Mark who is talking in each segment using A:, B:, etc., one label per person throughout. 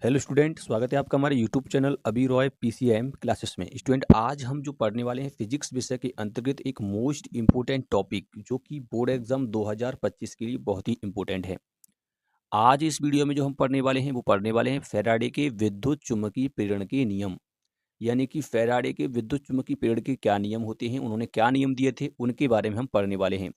A: Hello student, स्वागत है आपका हमारे यूट्यूब चैनल अभी रॉय पीसीएम क्लासेस में। स्टूडेंट, आज हम जो पढ़ने वाले हैं फिजिक्स विषय के अंतर्गत एक मोस्ट इम्पोर्टेंट टॉपिक जो कि बोर्ड एग्जाम 2025 के लिए बहुत ही इम्पोर्टेंट है। आज इस वीडियो में जो हम पढ़ने वाले हैं वो पढ़ने वाले हैं फैराडे के विद्युत चुम्बकीय प्रेरण के नियम। यानी कि फैराडे के विद्युत चुम्बकीय प्रेरण के क्या नियम होते हैं, उन्होंने क्या नियम दिए थे, उनके बारे में हम पढ़ने वाले हैं।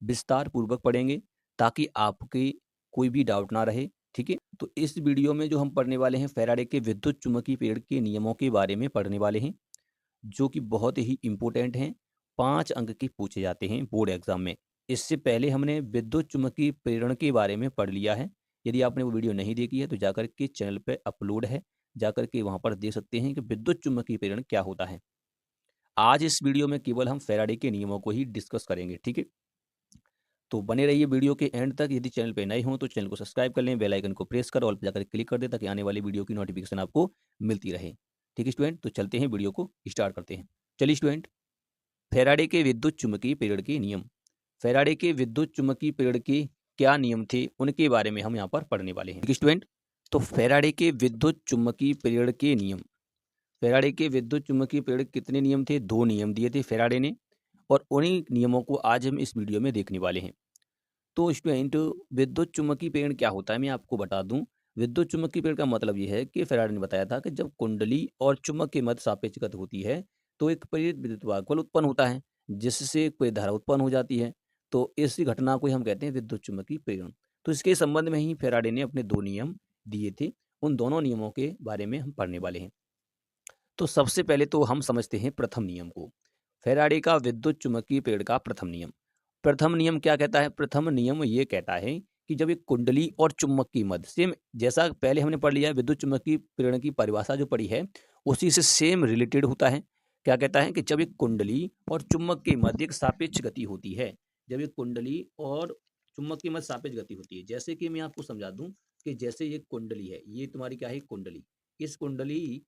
A: विस्तार पूर्वक पढ़ेंगे ताकि आपके कोई भी डाउट ना रहे। ठीक है, तो इस वीडियो में जो हम पढ़ने वाले हैं फैराडे के विद्युत चुम्बकीय प्रेरण के नियमों के बारे में पढ़ने वाले हैं, जो कि बहुत ही इंपॉर्टेंट हैं। 5 अंक के पूछे जाते हैं बोर्ड एग्जाम में। इससे पहले हमने विद्युत चुम्बकीय प्रेरण के बारे में पढ़ लिया है। यदि आपने वो वीडियो नहीं देखी है तो जाकर के चैनल पर अपलोड है, जाकर के वहाँ पर देख सकते हैं कि विद्युत चुम्बकीय प्रेरण क्या होता है। आज इस वीडियो में केवल हम फैराडे के नियमों को ही डिस्कस करेंगे। ठीक है, तो बने रहिए वीडियो के एंड तक। यदि चैनल पे नए हों तो चैनल को सब्सक्राइब कर लें, बेल आइकन को प्रेस कर ऑल पे जाकर क्लिक कर दें ताकि आने वाली वीडियो की नोटिफिकेशन आपको मिलती रहे। ठीक है स्टूडेंट, तो चलते हैं वीडियो को स्टार्ट करते हैं। चलिए स्टूडेंट, फैराडे के विद्युत चुम्बकीय प्रेरण के नियम। फैराडे के विद्युत चुम्बकीय प्रेरण के क्या नियम थे, उनके बारे में हम यहाँ पर पढ़ने वाले हैं। ठीक है स्टूडेंट, तो फैराडे के विद्युत चुम्बकीय प्रेरण के नियम। फैराडे के विद्युत चुम्बकीय प्रेरण कितने नियम थे? 2 नियम दिए थे फैराडे ने, और उन्हीं नियमों को आज हम इस वीडियो में देखने वाले हैं। तो स्टूडेंट, विद्युत चुम्बकीय प्रेरण क्या होता है मैं आपको बता दूं। विद्युत चुम्बकीय प्रेरण का मतलब यह है कि फैराडे ने बताया था कि जब कुंडली और चुम्बक के मध्य सापेक्ष गति होती है तो एक प्रेरित विद्युत वाहक बल उत्पन्न होता है, जिससे एक प्रेरित धारा उत्पन्न हो जाती है। तो इस घटना को ही हम कहते हैं विद्युत चुम्बकीय प्रेरण। तो इसके संबंध में ही फैराडे ने अपने 2 नियम दिए थे। उन दोनों नियमों के बारे में हम पढ़ने वाले हैं। तो सबसे पहले तो हम समझते हैं प्रथम नियम को। फैराडे का विद्युत चुम्बकीय प्रेरण का प्रथम नियम। प्रथम नियम क्या कहता है? प्रथम नियम ये कहता है कि जब एक कुंडली और चुम्बक की मध्य, सेम जैसा पहले हमने पढ़ लिया है, विद्युत चुम्बकीय प्रेरण की परिभाषा जो पढ़ी है उसी से सेम रिलेटेड होता है। क्या कहता है कि जब एक कुंडली और चुम्बक के मध्य एक सापेक्ष गति होती है, जब एक कुंडली और चुम्बक के मध्य सापेक्ष गति होती है, जैसे कि मैं आपको समझा दूं कि जैसे ये कुंडली है, ये तुम्हारी क्या है? कुंडली। इस कुंडली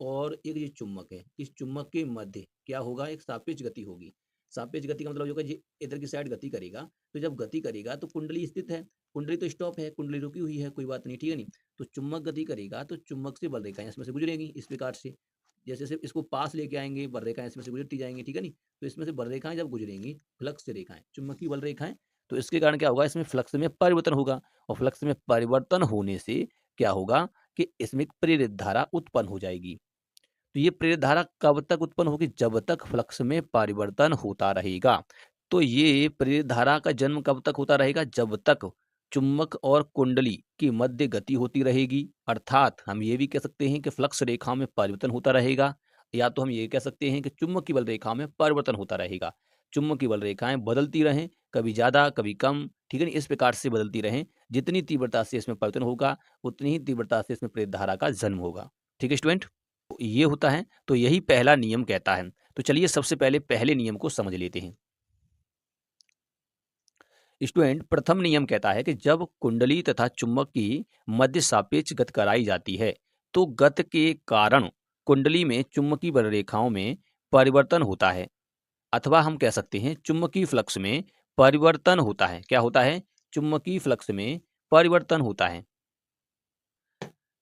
A: और एक ये चुम्बक है, इस चुम्बक के मध्य क्या होगा? एक सापेक्ष गति होगी। सापेक्ष गति का मतलब होगा ये इधर की साइड गति करेगा, तो जब गति करेगा तो कुंडली स्थित है, कुंडली तो स्टॉप है, कुंडली रुकी हुई है, कोई बात नहीं, ठीक है नहीं। तो चुम्बक गति करेगा तो चुम्बक से बल रेखाएं इसमें से गुजरेंगी इस प्रकार से। जैसे से इसको पास लेके आएंगे, बल रेखाएं इसमें से गुजरती जाएंगी, ठीक है नहीं। तो इसमें से बल रेखाएं जब गुजरेंगी, फ्लक्स रेखाएं, चुम्बकीय बल रेखाएं, तो इसके कारण क्या होगा? इसमें फ्लक्स में परिवर्तन होगा, और फ्लक्स में परिवर्तन होने से क्या होगा कि इसमें एक प्रेरित धारा उत्पन्न हो जाएगी। तो ये प्रेरित धारा कब तक उत्पन्न होगी? जब तक फ्लक्स में परिवर्तन होता रहेगा। तो ये प्रेरित धारा का जन्म कब तक होता रहेगा? जब तक चुम्बक और कुंडली की मध्य गति होती रहेगी। अर्थात हम ये भी कह सकते हैं कि फ्लक्स रेखा में परिवर्तन होता रहेगा, या तो हम ये कह सकते हैं कि चुम्बक की बल रेखा में परिवर्तन होता रहेगा। चुम्बक की बल रेखाएं बदलती रहें, कभी ज्यादा कभी कम, ठीक है नहीं, इस प्रकार से बदलती रहें। जितनी तीव्रता से इसमें परिवर्तन होगा उतनी ही तीव्रता से इसमें प्रेरित धारा का जन्म होगा। ठीक है स्टूडेंट, ये होता है। तो यही पहला नियम कहता है। तो चलिए सबसे पहले पहले नियम को समझ लेते हैं। स्टूडेंट, प्रथम नियम कहता है कि जब कुंडली तथा चुंबक की मध्य सापेक्ष गति कराई जाती है तो गति के कारण कुंडली में चुंबकीय बल रेखाओं में परिवर्तन होता है, अथवा हम कह सकते हैं चुंबकीय फ्लक्स में परिवर्तन होता है। क्या होता है? चुंबकीय फ्लक्स में परिवर्तन होता है।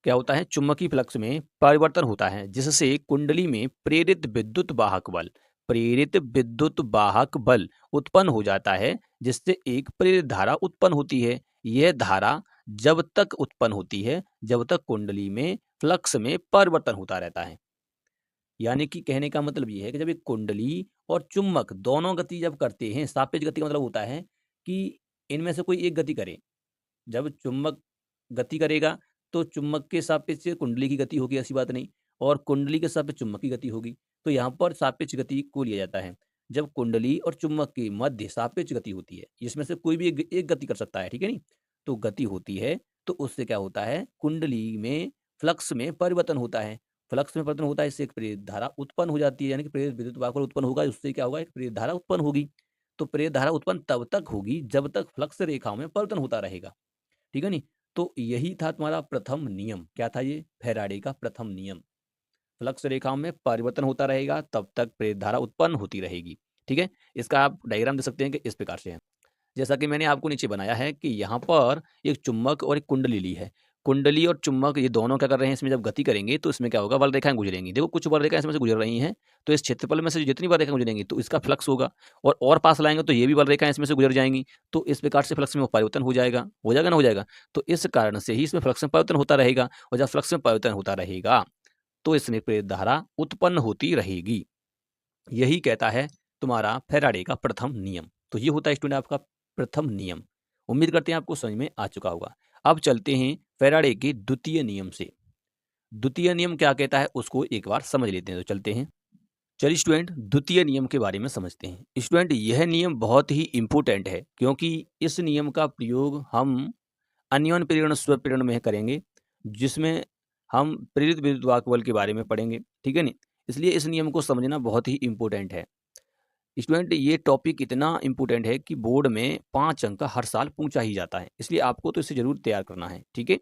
A: क्या होता है? चुंबकीय फ्लक्स में परिवर्तन होता है, जिससे कुंडली में प्रेरित विद्युत वाहक बल उत्पन्न हो जाता है, जिससे एक प्रेरित धारा उत्पन्न होती है। यह धारा जब तक उत्पन्न होती है जब तक कुंडली में फ्लक्स में परिवर्तन होता रहता है। यानी कि कहने का मतलब यह है कि जब एक कुंडली और चुंबक दोनों गति जब करते हैं, सापेक्ष गति का मतलब होता है कि इनमें से कोई एक गति करे। जब चुंबक गति करेगा तो चुंबक के सापेक्ष कुंडली की गति होगी, ऐसी बात नहीं, और कुंडली के सापेक्ष चुंबक की गति होगी। तो यहाँ पर सापेक्ष गति को लिया जाता है। जब कुंडली और चुंबक के मध्य सापेक्ष गति होती है, इसमें से कोई भी एक गति कर सकता है, ठीक है नहीं। तो गति होती है तो उससे क्या होता है? कुंडली में फ्लक्स में परिवर्तन होता है। फ्लक्स में परिवर्तन होता है, इससे एक प्रेरित धारा उत्पन्न हो जाती है, यानी कि प्रेरित विद्युत वाहक उत्पन्न होगा, उससे क्या होगा? एक प्रेरित धारा उत्पन्न होगी। तो प्रेरित धारा उत्पन्न तब तक होगी जब तक फ्लक्स रेखाओं में परिवर्तन होता रहेगा, ठीक है नहीं। तो यही था तुम्हारा प्रथम नियम। क्या था ये? फैराडे का प्रथम नियम। फ्लक्स रेखाओं में परिवर्तन होता रहेगा तब तक प्रेरित धारा उत्पन्न होती रहेगी। ठीक है, इसका आप डायग्राम दे सकते हैं कि इस प्रकार से है। जैसा कि मैंने आपको नीचे बनाया है कि यहाँ पर एक चुम्बक और एक कुंडली ली है। कुंडली और चुंबक ये दोनों क्या कर रहे हैं, इसमें जब गति करेंगे तो इसमें क्या होगा, बल रेखाएं गुजरेंगी। देखो कुछ बल रेखाएं इसमें से गुजर रही हैं, तो इस क्षेत्रफल में से जितनी बल रेखाएं गुजरेंगी तो इसका फ्लक्स होगा, और पास लाएंगे तो ये भी बल रेखाएं इसमें से गुजर जाएंगी, तो इस प्रकार से फ्लक्स में परिवर्तन हो जाएगा ना, हो जाएगा। तो इस कारण से ही इसमें फ्लक्स में परिवर्तन होता रहेगा, और जब फ्लक्स में परिवर्तन होता रहेगा तो इसमें प्रेरित धारा उत्पन्न होती रहेगी। यही कहता है तुम्हारा फैराडे का प्रथम नियम। तो ये होता है स्टूडेंट आपका प्रथम नियम। उम्मीद करते हैं आपको समझ में आ चुका होगा। अब चलते हैं फैराडे के द्वितीय नियम से। द्वितीय नियम क्या कहता है उसको एक बार समझ लेते हैं, तो चलते हैं। चलिए स्टूडेंट द्वितीय नियम के बारे में समझते हैं। स्टूडेंट यह नियम बहुत ही इंपॉर्टेंट है, क्योंकि इस नियम का प्रयोग हम अन्योन्य प्रेरण स्वप्रेरण में करेंगे, जिसमें हम प्रेरित विद्युत वाहक बल के बारे में पढ़ेंगे, ठीक है नहीं। इसलिए इस नियम को समझना बहुत ही इंपॉर्टेंट है। स्टूडेंट ये टॉपिक इतना इंपॉर्टेंट है कि बोर्ड में 5 अंक का हर साल पूछा ही जाता है, इसलिए आपको तो इसे जरूर तैयार करना है, ठीक है।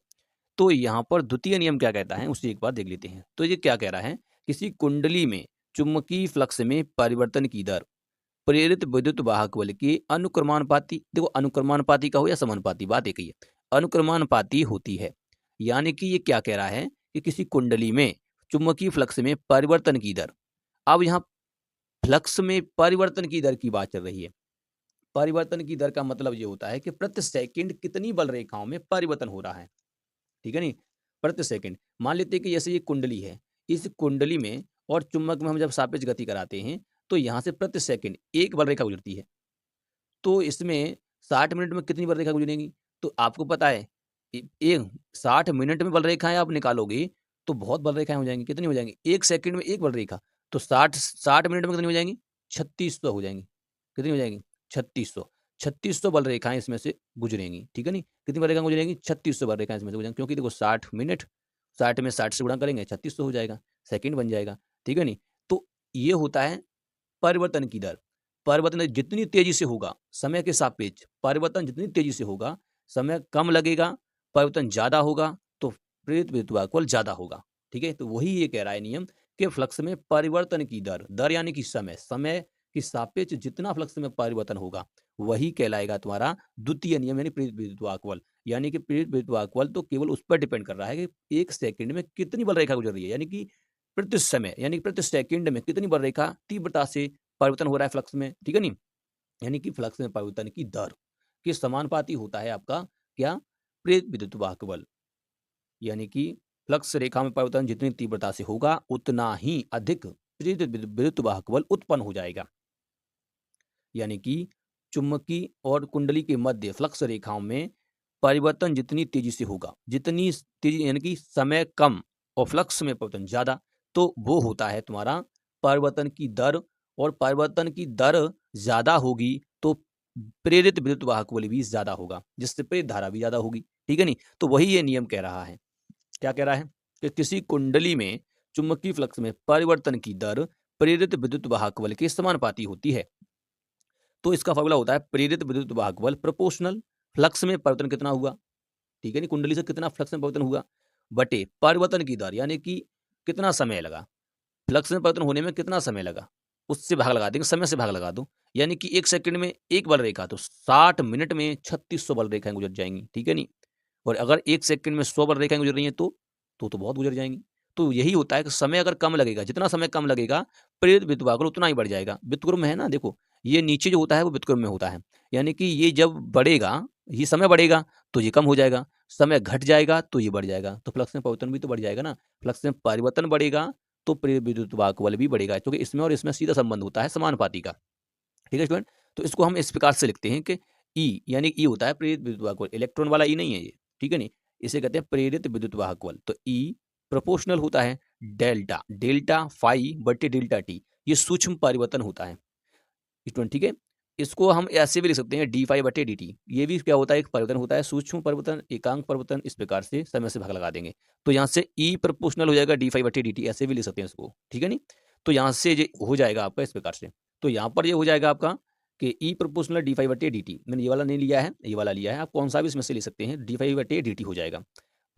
A: तो यहाँ पर द्वितीय नियम क्या कहता है उसे एक बार देख लेते हैं। तो ये क्या कह रहा है, किसी कुंडली में चुंबकीय फ्लक्स में परिवर्तन की दर प्रेरित विद्युत वाहक बल के अनुक्रमानुपाती, देखो अनुक्रमानुपाती का हो या समानुपाती, बात एक ही है, अनुक्रमानुपाती होती है। यानी कि ये क्या कह रहा है कि किसी कुंडली में चुंबकीय फ्लक्स में परिवर्तन की दर, अब यहाँ फ्लक्स में परिवर्तन की दर की बात चल रही है। परिवर्तन की दर का मतलब ये होता है कि प्रति सेकंड कितनी बल रेखाओं में परिवर्तन हो रहा है, ठीक है नहीं। प्रति सेकंड मान लेते हैं कि जैसे ये कुंडली है, इस कुंडली में और चुंबक में हम जब सापेक्ष गति कराते हैं तो यहाँ से प्रति सेकंड एक बल रेखा गुजरती है। तो इसमें 60 मिनट में कितनी बल रेखा गुजरेगी, तो आपको पता है ये 60 मिनट में बल रेखाएं आप निकालोगे तो बहुत बल रेखाएं हो जाएंगी। कितनी हो जाएंगी, एक सेकंड में एक बल रेखा, तो 60 मिनट में कितनी हो जाएंगी, 3600 हो जाएंगी। कितनी हो जाएंगी, 3600 बल रेखाएं इसमें से गुजरेंगी, ठीक है नहीं। कितनी बल रेखाएं गुजरेंगी, 3600 बल रेखाएं इसमें से गुजरेंगी, क्योंकि देखो 60 मिनट, 60 में 60 से गुणा करेंगे 3600 हो जाएगा, सेकंड बन जाएगा, ठीक है नहीं। तो ये होता है परिवर्तन की दर। परिवर्तन जितनी तेजी से होगा समय के सापेक्ष, परिवर्तन जितनी तेजी से होगा समय कम लगेगा, परिवर्तन ज्यादा होगा तो प्रेरित विद्युत वाहक बल ज्यादा होगा, ठीक है। तो वही ये कह रहा है नियम कि फ्लक्स में परिवर्तन की दर, दर यानी कि समय, समय की सापेक्ष जितना फ्लक्स में परिवर्तन होगा वही कहलाएगा तुम्हारा द्वितीय नियम, यानी प्रेरित विद्युत वाहक बल। यानी कि प्रेरित विद्युत वाहक बल तो केवल उस पर डिपेंड कर रहा है कि एक सेकंड में कितनी बल रेखा गुजर रही है, यानी कि प्रति समय यानी प्रति सेकंड में कितनी बल रेखा तीव्रता से परिवर्तन हो रहा है फ्लक्स में, ठीक है नहीं। यानी कि फ्लक्स में परिवर्तन की दर के समानुपाती होता है आपका क्या, प्रेरित विद्युत वाहक बल। यानी कि फ्लक्स रेखा में परिवर्तन जितनी तीव्रता से होगा उतना ही अधिक प्रेरित विद्युत वाहक बल उत्पन्न हो जाएगा। यानी कि चुंबकीय और कुंडली के मध्य फ्लक्स रेखाओं में परिवर्तन जितनी तेजी से होगा, जितनी तेजी यानी कि समय कम और फ्लक्स में परिवर्तन ज्यादा, तो वो होता है तुम्हारा परिवर्तन की दर। और परिवर्तन की दर ज्यादा होगी तो प्रेरित विद्युत वाहक बल भी ज्यादा होगा, जिससे प्रेरित धारा भी ज्यादा होगी, ठीक है नहीं। तो वही ये नियम कह रहा है। क्या कह रहा है कि किसी कुंडली में चुंबकीय फ्लक्स में परिवर्तन की दर प्रेरित विद्युत वाहक बल के समानुपाती होती है। तो इसका फॉर्मूला होता है प्रेरित विद्युत वाहक बल प्रोपोर्शनल फ्लक्स में परिवर्तन कितना हुआ, ठीक है नहीं, कुंडली से कितना फ्लक्स में परिवर्तन हुआ बटे परिवर्तन की दर, यानी कि कितना समय लगा फ्लक्स में परिवर्तन होने में, कितना समय लगा उससे भाग लगा देंगे, समय से भाग लगा दो। यानी कि एक सेकंड में एक बल रेखा, तो 60 मिनट में 3600 बल रेखाएं गुजर जाएंगी, ठीक है नहीं। और अगर एक सेकंड में 100 बल रेखाएं गुजर रही हैं तो बहुत गुजर जाएंगी। तो यही होता है कि समय अगर कम लगेगा, जितना समय कम लगेगा प्रेरित विद्युत वाहक बल उतना ही बढ़ जाएगा। व्युत्क्रम में है ना, देखो ये नीचे जो होता है वो व्युत्क्रम में होता है, यानी कि ये जब बढ़ेगा, ये समय बढ़ेगा तो ये कम हो जाएगा, समय घट जाएगा तो ये बढ़ जाएगा। तो फ्लक्स में परिवर्तन भी तो बढ़ जाएगा ना, फ्लक्स में परिवर्तन बढ़ेगा तो प्रेरित विद्युत वाहक बल भी बढ़ेगा, क्योंकि इसमें और इसमें सीधा संबंध होता है समानुपाती का, ठीक है स्टूडेंट। तो इसको हम इस प्रकार से लिखते हैं कि ई, यानी ई होता है प्रेरित विद्युत वाहक बल, इलेक्ट्रॉन वाला ई नहीं है ये, ठीक है नहीं। इसे कहते हैं प्रेरित विद्युत वाहक बल। तो ई प्रोपोर्शनल होता है डेल्टा, डेल्टा फाई बटे डेल्टा टी, ये सूक्ष्म परिवर्तन होता है स्टूडेंट, ठीक है। इसको हम ऐसे भी लिख सकते हैं डी फाई बटे डी टी, ये भी क्या होता है, एक परिवर्तन होता है, सूक्ष्म परिवर्तन, एकांक परिवर्तन, इस प्रकार से समय से भाग लगा देंगे। तो यहाँ से ई प्रोपोर्शनल हो जाएगा डी फाई बटे डी टी, ऐसे भी लिख सकते हैं इसको, ठीक है नहीं। तो यहाँ से ये हो जाएगा आपका इस प्रकार से। तो यहाँ पर ये हो जाएगा आपका कि ई प्रोपोर्शनल डी फाई बटे डी टी, मैंने ये वाला नहीं लिया है, ये वाला लिया है, आप कौन सा भी इसमें से ले सकते हैं, डी फाई बटे डी टी हो जाएगा।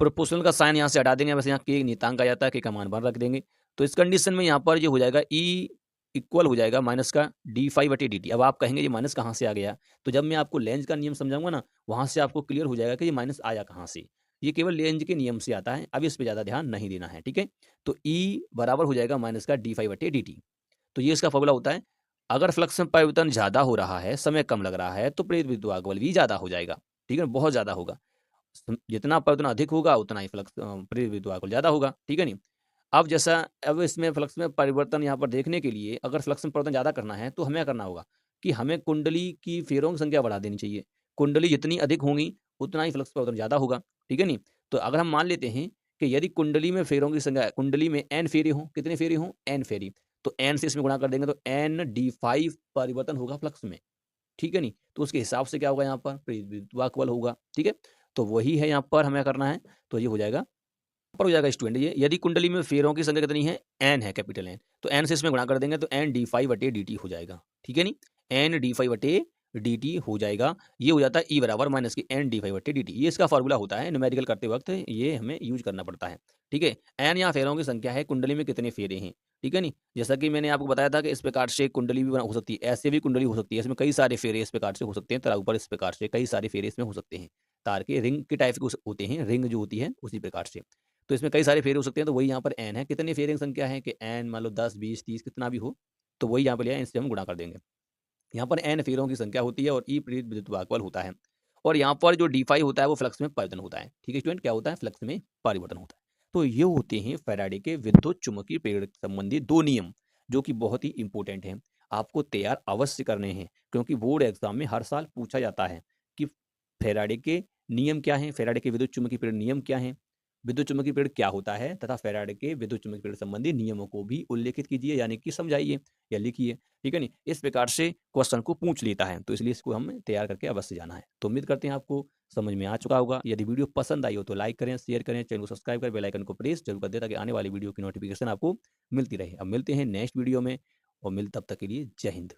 A: प्रोपोर्शनल का साइन यहाँ से हटा देंगे, वैसे यहाँ के नियतांक आ जाता है, के का मान बाहर रख देंगे। तो इस कंडीशन में यहाँ पर ये हो जाएगा ई इक्वल हो जाएगा माइनस का डी फाई बटे डी टी। अब आप कहेंगे ये माइनस कहाँ से आ गया, तो जब मैं आपको लेंज का नियम समझाऊंगा ना, वहाँ से आपको क्लियर हो जाएगा कि ये माइनस आया कहाँ से। ये केवल लेंज के नियम से आता है, अब इस पे ज़्यादा ध्यान नहीं देना है, ठीक है? तो ई बराबर हो जाएगा माइनस का dy/dt। तो ये इसका फ़ॉर्मूला होता है। अगर फ्लक्स में परिवर्तन ज़्यादा हो रहा है, समय कम लग रहा है, तो प्रेरित विद्युत बल भी ज़्यादा हो जाएगा, ठीक है? बहुत ज़्यादा होगा। जितना परिवर्तन अधिक होगा उतना ही फ्लक्स प्रेरित विद्युत बल ज़्यादा होगा, ठीक है नहीं? अब इसमें फ्लक्स में परिवर्तन यहाँ पर देखने के लिए अगर फ्लक्स में परिवर्तन ज़्यादा करना है तो हमें क्या करना होगा कि हमें कुंडली की फेरों की संख्या बढ़ा देनी चाहिए। कुंडली जितनी अधिक होंगी उतना ही फ्लक्स परिवर्तन ज़्यादा होगा, ठीक है नहीं? तो अगर हम मान लेते हैं कि यदि कुंडली में फेरों की संख्या कुंडली में n फेरे हों, कितने फेरे हों? n फेरे। तो n से इसमें गुणा कर देंगे तो n d5 परिवर्तन होगा फ्लक्स में, ठीक है नहीं? तो उसके हिसाब से क्या होगा यहाँ पर प्रेरित विद्युत बल होगा, ठीक है? तो वही है यहाँ पर हमें करना है, तो ये हो जाएगा पर हो जाएगा स्टूडेंट ये यदि कुंडली में फेरों की संख्या कितनी है एन है कैपिटल एन तो एन से इसमें गुणा कर देंगे तो एन d5/dt हो जाएगा, ठीक है नहीं? एन d5/dt हो जाएगा। ये हो जाता है ई बराबर माइनस की एन d5/dt। ये इसका फॉर्मूला होता है न्यूमेरिकल करते वक्त ये हमें यूज करना पड़ता है, ठीक है? एन यहाँ फेरों की संख्या है, कुंडली में कितने फेरे हैं, ठीक है नहीं? जैसा कि मैंने आपको बताया था कि इस प्रकार से कुंडली भी हो सकती है, ऐसे भी कुंडली हो सकती है, इसमें कई सारे फेरे इस प्रकार से हो सकते हैं, तरह ऊपर इस प्रकार से कई सारे फेरे इसमें हो सकते हैं। तार के रिंग के टाइप के होते हैं, रिंग जो होती है उसी प्रकार से। तो इसमें कई सारे फेरे हो सकते हैं, तो वही यहाँ पर एन है। कितनी फेरे की संख्या है कि एन मान लो 10, 20, 30 कितना भी हो, तो वही यहाँ पे लिया है, इनसे हम गुणा कर देंगे। यहाँ पर एन फेरों की संख्या होती है और ई प्रेरित विद्युत वाहक होता है। और यहाँ पर जो डी5 होता है वो फ्लक्स में परिवर्तन होता है, ठीक है स्टूडेंट? क्या होता है? फ्लक्स में परिवर्तन होता है। तो ये होते हैं फैराडे के विद्युत चुम्बकीय प्रेरण संबंधी 2 नियम, जो कि बहुत ही इंपॉर्टेंट हैं। आपको तैयार अवश्य करने हैं, क्योंकि बोर्ड एग्जाम में हर साल पूछा जाता है कि फैराडे के नियम क्या हैं? फैराडे के विद्युत चुम्बकीय प्रेरण नियम क्या हैं? विद्युत चुम्बकीय प्रेरण क्या होता है? तथा फैराडे के विद्युत चुम्बकीय प्रेरण संबंधी नियमों को भी उल्लेखित कीजिए, यानी कि समझाइए या लिखिए, ठीक है नहीं? इस प्रकार से क्वेश्चन को पूछ लेता है, तो इसलिए इसको हमें तैयार करके अवश्य जाना है। तो उम्मीद करते हैं आपको समझ में आ चुका होगा। यदि वीडियो पसंद आई हो तो लाइक करें, शेयर करें, चैनल को सब्सक्राइब करें, बेल आइकन को प्रेस जरूर कर दें ताकि आने वाली वीडियो की नोटिफिकेशन आपको मिलती रहे। अब मिलते हैं नेक्स्ट वीडियो में और तब तक के लिए जय हिंद।